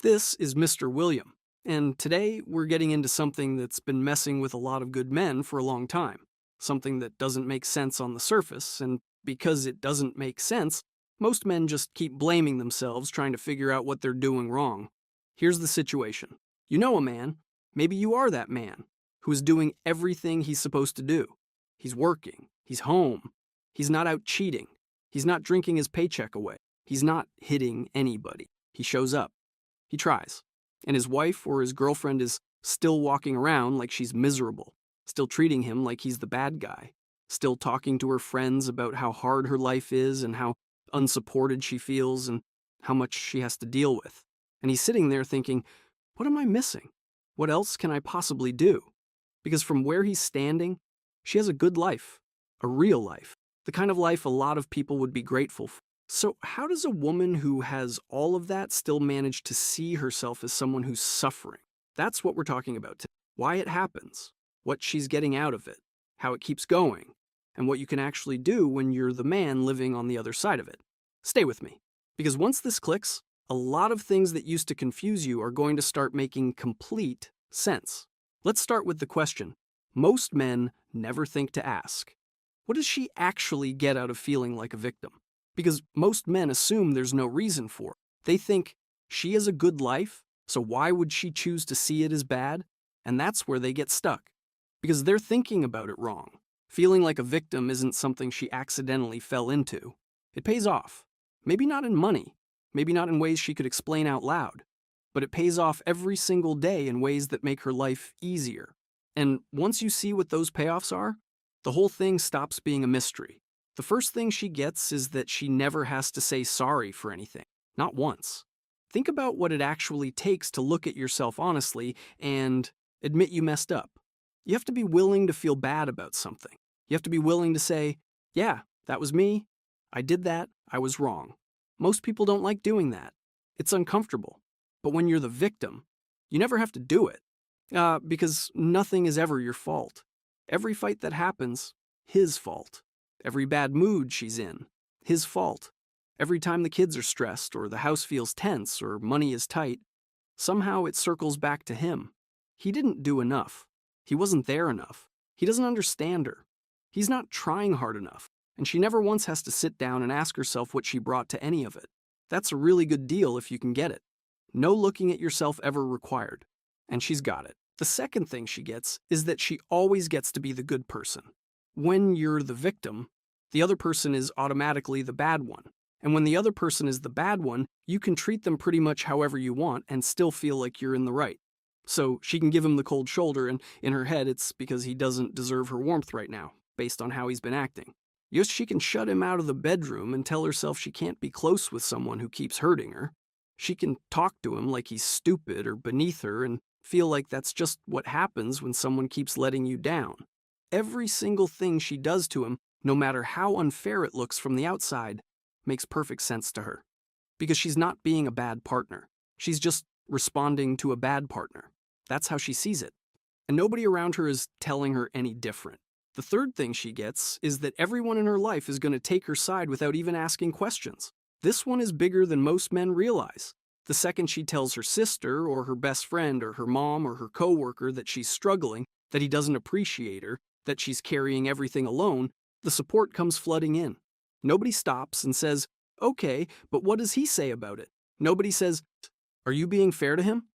This is Mr. William, and today we're getting into something that's been messing with a lot of good men for a long time. Something that doesn't make sense on the surface, and because it doesn't make sense, most men just keep blaming themselves trying to figure out what they're doing wrong. Here's the situation. You know a man, maybe you are that man, who is doing everything he's supposed to do. He's working, he's home, he's not out cheating, he's not drinking his paycheck away, he's not hitting anybody. He shows up. He tries. And his wife or his girlfriend is still walking around like she's miserable, still treating him like he's the bad guy, still talking to her friends about how hard her life is and how unsupported she feels and how much she has to deal with. And he's sitting there thinking, what am I missing? What else can I possibly do? Because from where he's standing, she has a good life, a real life, the kind of life a lot of people would be grateful for. So how does a woman who has all of that still manage to see herself as someone who's suffering? That's what we're talking about today. Why it happens, what she's getting out of it, how it keeps going, and what you can actually do when you're the man living on the other side of it. Stay with me, because once this clicks, a lot of things that used to confuse you are going to start making complete sense. Let's start with the question most men never think to ask. What does she actually get out of feeling like a victim? Because most men assume there's no reason for it. They think she has a good life, so why would she choose to see it as bad? And that's where they get stuck. Because they're thinking about it wrong. Feeling like a victim isn't something she accidentally fell into. It pays off. Maybe not in money, maybe not in ways she could explain out loud, but it pays off every single day in ways that make her life easier. And once you see what those payoffs are, the whole thing stops being a mystery. The first thing she gets is that she never has to say sorry for anything. Not once. Think about what it actually takes to look at yourself honestly and admit you messed up. You have to be willing to feel bad about something. You have to be willing to say, yeah, that was me. I did that. I was wrong. Most people don't like doing that. It's uncomfortable. But when you're the victim, you never have to do it. Because nothing is ever your fault. Every fight that happens, his fault. Every bad mood she's in, his fault. Every time the kids are stressed or the house feels tense or money is tight, somehow it circles back to him. He didn't do enough. He wasn't there enough. He doesn't understand her. He's not trying hard enough, and she never once has to sit down and ask herself what she brought to any of it. That's a really good deal if you can get it. No looking at yourself ever required. And she's got it. The second thing she gets is that she always gets to be the good person. When you're the victim, the other person is automatically the bad one. And when the other person is the bad one, you can treat them pretty much however you want and still feel like you're in the right. So she can give him the cold shoulder, and in her head it's because he doesn't deserve her warmth right now, based on how he's been acting. Yes, she can shut him out of the bedroom and tell herself she can't be close with someone who keeps hurting her. She can talk to him like he's stupid or beneath her and feel like that's just what happens when someone keeps letting you down. Every single thing she does to him, no matter how unfair it looks from the outside, makes perfect sense to her. Because she's not being a bad partner. She's just responding to a bad partner. That's how she sees it. And nobody around her is telling her any different. The third thing she gets is that everyone in her life is going to take her side without even asking questions. This one is bigger than most men realize. The second she tells her sister or her best friend or her mom or her coworker that she's struggling, that he doesn't appreciate her, that she's carrying everything alone, the support comes flooding in. Nobody stops and says, okay, but what does he say about it? Nobody says, are you being fair to him?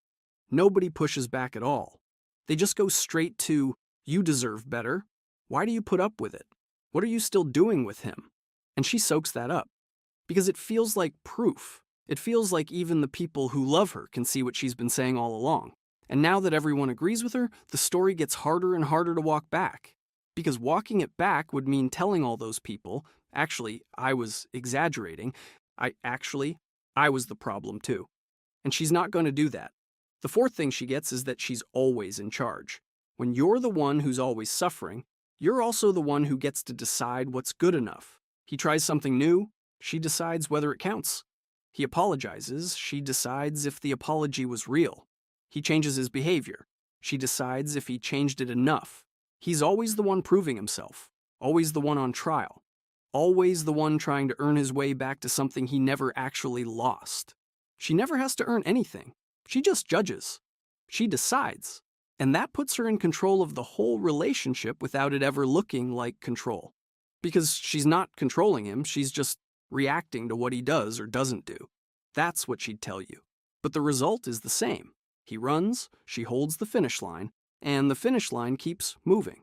Nobody pushes back at all. They just go straight to, you deserve better. Why do you put up with it? What are you still doing with him? And she soaks that up. Because it feels like proof. It feels like even the people who love her can see what she's been saying all along. And now that everyone agrees with her, the story gets harder and harder to walk back. Because walking it back would mean telling all those people, actually, I was exaggerating, I was the problem too. And she's not going to do that. The fourth thing she gets is that she's always in charge. When you're the one who's always suffering, you're also the one who gets to decide what's good enough. He tries something new, she decides whether it counts. He apologizes, she decides if the apology was real. He changes his behavior. She decides if he changed it enough. He's always the one proving himself, always the one on trial, always the one trying to earn his way back to something he never actually lost. She never has to earn anything. She just judges. She decides. And that puts her in control of the whole relationship without it ever looking like control. Because she's not controlling him, she's just reacting to what he does or doesn't do. That's what she'd tell you. But the result is the same. He runs, she holds the finish line, and the finish line keeps moving.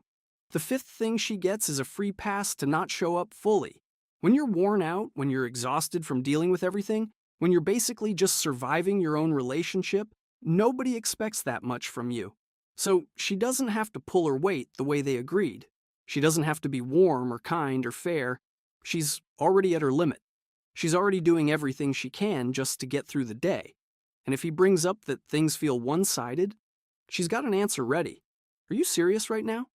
The fifth thing she gets is a free pass to not show up fully. When you're worn out, when you're exhausted from dealing with everything, when you're basically just surviving your own relationship, nobody expects that much from you. So she doesn't have to pull her weight the way they agreed. She doesn't have to be warm or kind or fair. She's already at her limit. She's already doing everything she can just to get through the day. And if he brings up that things feel one-sided, she's got an answer ready. Are you serious right now?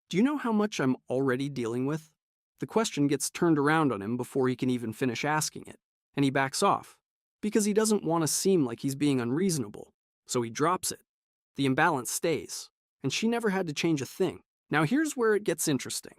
Do you know how much I'm already dealing with? The question gets turned around on him before he can even finish asking it, and he backs off, because he doesn't want to seem like he's being unreasonable, so he drops it. The imbalance stays, and she never had to change a thing. Now here's where it gets interesting.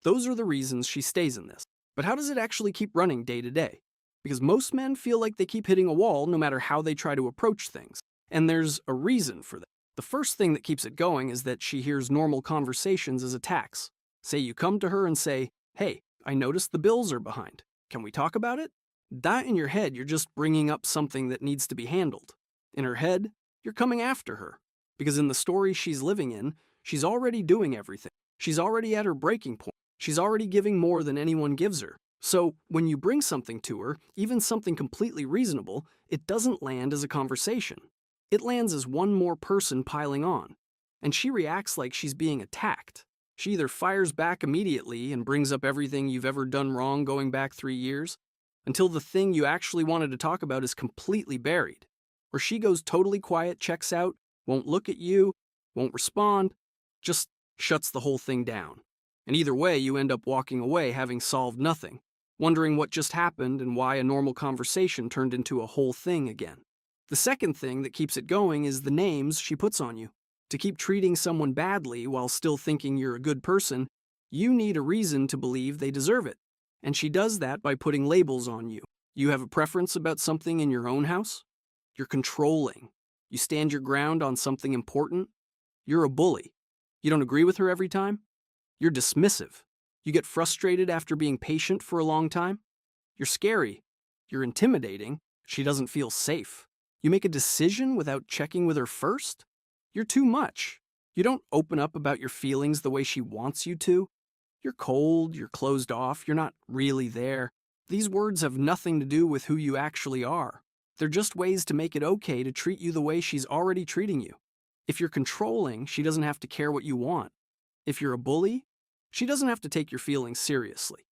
Those are the reasons she stays in this. But how does it actually keep running day to day? Because most men feel like they keep hitting a wall no matter how they try to approach things, and there's a reason for that. The first thing that keeps it going is that she hears normal conversations as attacks. Say you come to her and say, "Hey, I noticed the bills are behind. Can we talk about it?" That in your head, you're just bringing up something that needs to be handled. In her head, you're coming after her. Because in the story she's living in, she's already doing everything. She's already at her breaking point. She's already giving more than anyone gives her. So when you bring something to her, even something completely reasonable, it doesn't land as a conversation. It lands as one more person piling on. And she reacts like she's being attacked. She either fires back immediately and brings up everything you've ever done wrong going back 3 years, until the thing you actually wanted to talk about is completely buried. Or she goes totally quiet, checks out, won't look at you, won't respond, just shuts the whole thing down. And either way, you end up walking away having solved nothing, wondering what just happened and why a normal conversation turned into a whole thing again. The second thing that keeps it going is the names she puts on you. To keep treating someone badly while still thinking you're a good person, you need a reason to believe they deserve it. And she does that by putting labels on you. You have a preference about something in your own house? You're controlling. You stand your ground on something important? You're a bully. You don't agree with her every time? You're dismissive. You get frustrated after being patient for a long time? You're scary. You're intimidating. She doesn't feel safe. You make a decision without checking with her first? You're too much. You don't open up about your feelings the way she wants you to. You're cold, you're closed off, you're not really there. These words have nothing to do with who you actually are. They're just ways to make it okay to treat you the way she's already treating you. If you're controlling, she doesn't have to care what you want. If you're a bully, she doesn't have to take your feelings seriously.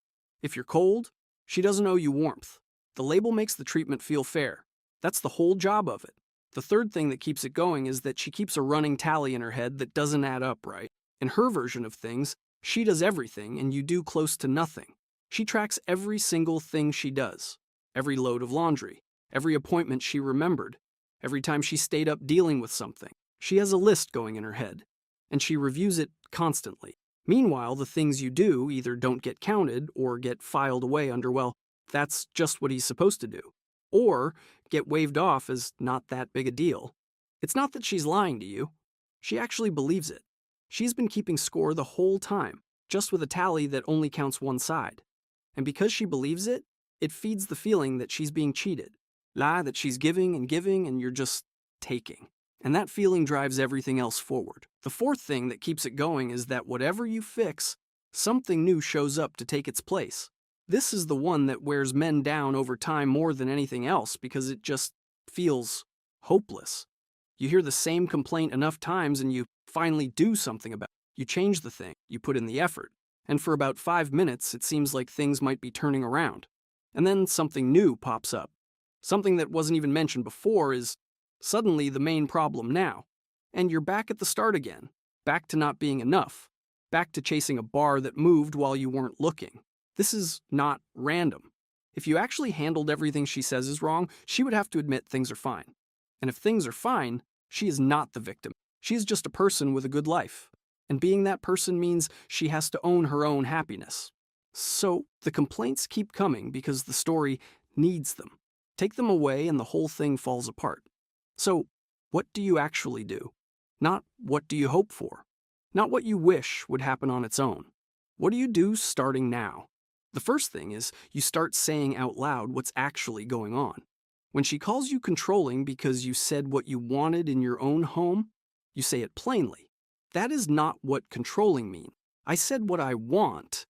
If you're cold, she doesn't owe you warmth. The label makes the treatment feel fair. That's the whole job of it. The third thing that keeps it going is that she keeps a running tally in her head that doesn't add up right. In her version of things, she does everything and you do close to nothing. She tracks every single thing she does. Every load of laundry. Every appointment she remembered. Every time she stayed up dealing with something. She has a list going in her head. And she reviews it constantly. Meanwhile, the things you do either don't get counted or get filed away under, well, that's just what he's supposed to do. Or get waved off as not that big a deal. It's not that she's lying to you. She actually believes it. She's been keeping score the whole time, just with a tally that only counts one side. And because she believes it, it feeds the feeling that she's being cheated. That she's giving and you're just taking. And that feeling drives everything else forward. The fourth thing that keeps it going is that whatever you fix, something new shows up to take its place. This is the one that wears men down over time more than anything else because it just feels hopeless. You hear the same complaint enough times and you finally do something about it. You change the thing, you put in the effort, and for about 5 minutes it seems like things might be turning around. And then something new pops up. Something that wasn't even mentioned before is suddenly the main problem now. And you're back at the start again, back to not being enough, back to chasing a bar that moved while you weren't looking. This is not random. If you actually handled everything she says is wrong, she would have to admit things are fine. And if things are fine, she is not the victim. She is just a person with a good life. And being that person means she has to own her own happiness. So the complaints keep coming because the story needs them. Take them away and the whole thing falls apart. So What do you actually do? Not what do you hope for? Not what you wish would happen on its own. What do you do starting now? The first thing is you start saying out loud what's actually going on. When she calls you controlling because you said what you wanted in your own home, you say it plainly. That is not what controlling means. I said what I want.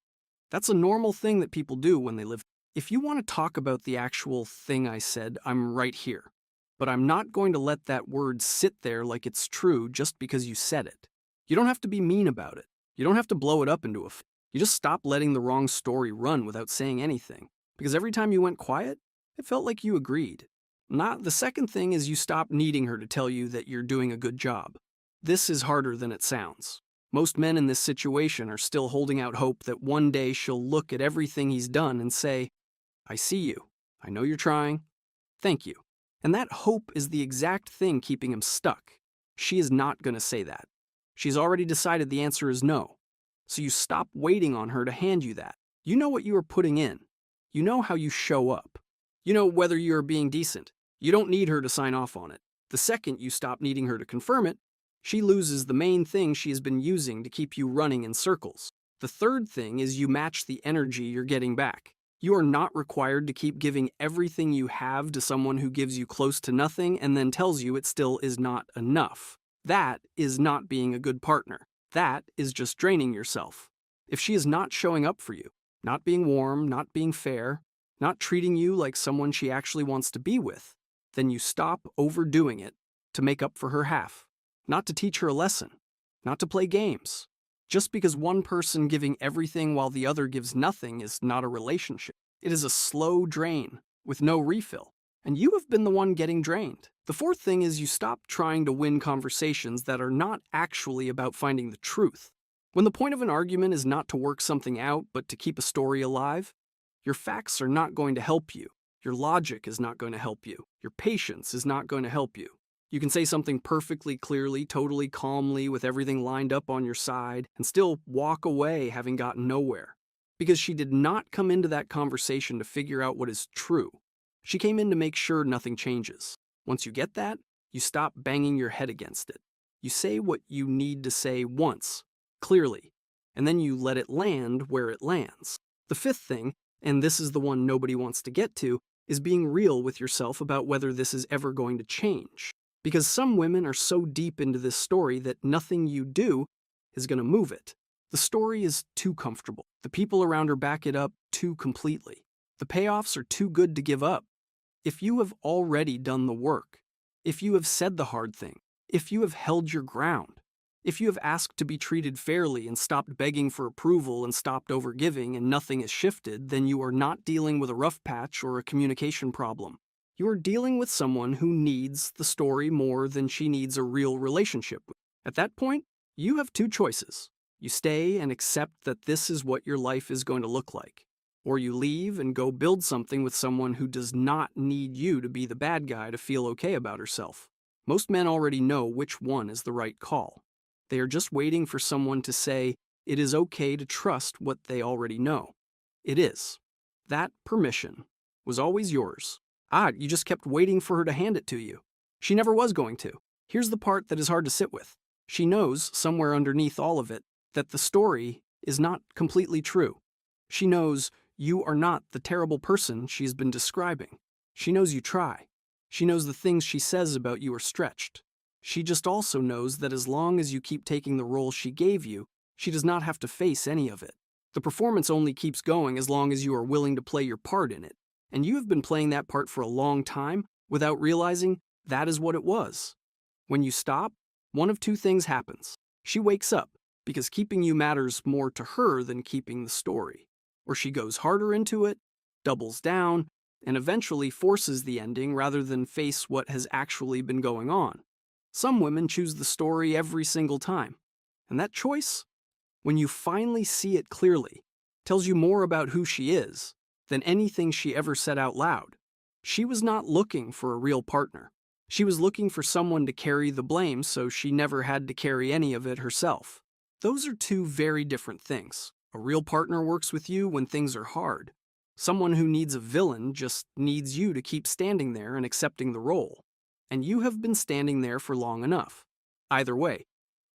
That's a normal thing that people do when they live. If you want to talk about the actual thing I said, I'm right here. But I'm not going to let that word sit there like it's true just because you said it. You don't have to be mean about it. You don't have to blow it up into a You just stop letting the wrong story run without saying anything. Because every time you went quiet, it felt like you agreed. The second thing is you stop needing her to tell you that you're doing a good job. This is harder than it sounds. Most men in this situation are still holding out hope that one day she'll look at everything he's done and say, I see you. I know you're trying. Thank you. And that hope is the exact thing keeping him stuck. She is not going to say that. She's already decided the answer is no. So you stop waiting on her to hand you that. You know what you are putting in. You know how you show up. You know whether you are being decent. You don't need her to sign off on it. The second you stop needing her to confirm it, she loses the main thing she has been using to keep you running in circles. The third thing is you match the energy you're getting back. You are not required to keep giving everything you have to someone who gives you close to nothing and then tells you it still is not enough. That is not being a good partner. That is just draining yourself. If she is not showing up for you, not being warm, not being fair, not treating you like someone she actually wants to be with, then you stop overdoing it to make up for her half. Not to teach her a lesson, not to play games. Just because one person giving everything while the other gives nothing is not a relationship. It is a slow drain with no refill, and you have been the one getting drained. The fourth thing is you stop trying to win conversations that are not actually about finding the truth. When the point of an argument is not to work something out but to keep a story alive, your facts are not going to help you. Your logic is not going to help you. Your patience is not going to help you. You can say something perfectly clearly, totally calmly, with everything lined up on your side, and still walk away having gotten nowhere. Because she did not come into that conversation to figure out what is true. She came in to make sure nothing changes. Once you get that, you stop banging your head against it. You say what you need to say once, clearly, and then you let it land where it lands. The fifth thing, and this is the one nobody wants to get to, is being real with yourself about whether this is ever going to change. Because some women are so deep into this story that nothing you do is going to move it. The story is too comfortable. The people around her back it up too completely. The payoffs are too good to give up. If you have already done the work, if you have said the hard thing, if you have held your ground, if you have asked to be treated fairly and stopped begging for approval and stopped overgiving and nothing has shifted, then you are not dealing with a rough patch or a communication problem. You are dealing with someone who needs the story more than she needs a real relationship with. At that point, you have two choices. You stay and accept that this is what your life is going to look like. Or you leave and go build something with someone who does not need you to be the bad guy to feel okay about herself. Most men already know which one is the right call. They are just waiting for someone to say, it is okay to trust what they already know. It is. That permission was always yours. You just kept waiting for her to hand it to you. She never was going to. Here's the part that is hard to sit with. She knows, somewhere underneath all of it, that the story is not completely true. She knows you are not the terrible person she's been describing. She knows you try. She knows the things she says about you are stretched. She just also knows that as long as you keep taking the role she gave you, she does not have to face any of it. The performance only keeps going as long as you are willing to play your part in it. And you have been playing that part for a long time without realizing that is what it was. When you stop, one of two things happens. She wakes up because keeping you matters more to her than keeping the story. Or she goes harder into it, doubles down, and eventually forces the ending rather than face what has actually been going on. Some women choose the story every single time. And that choice, when you finally see it clearly, tells you more about who she is than anything she ever said out loud. She was not looking for a real partner. She was looking for someone to carry the blame so she never had to carry any of it herself. Those are two very different things. A real partner works with you when things are hard. Someone who needs a villain just needs you to keep standing there and accepting the role. and you have been standing there for long enough. Either way,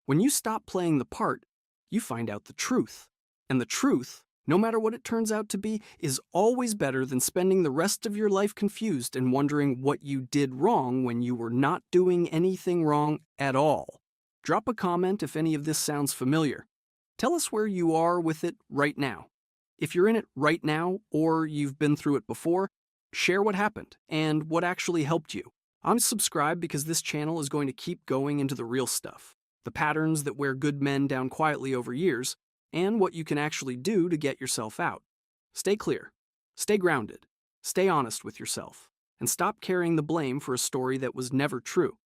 when you stop playing the part, you find out the truth. And the truth, no matter what it turns out to be, is always better than spending the rest of your life confused and wondering what you did wrong when you were not doing anything wrong at all. Drop a comment if any of this sounds familiar. Tell us where you are with it right now. If you're in it right now, or you've been through it before, share what happened and what actually helped you. I'm subscribed because this channel is going to keep going into the real stuff, the patterns that wear good men down quietly over years, and what you can actually do to get yourself out. Stay clear, stay grounded, stay honest with yourself, and stop carrying the blame for a story that was never true.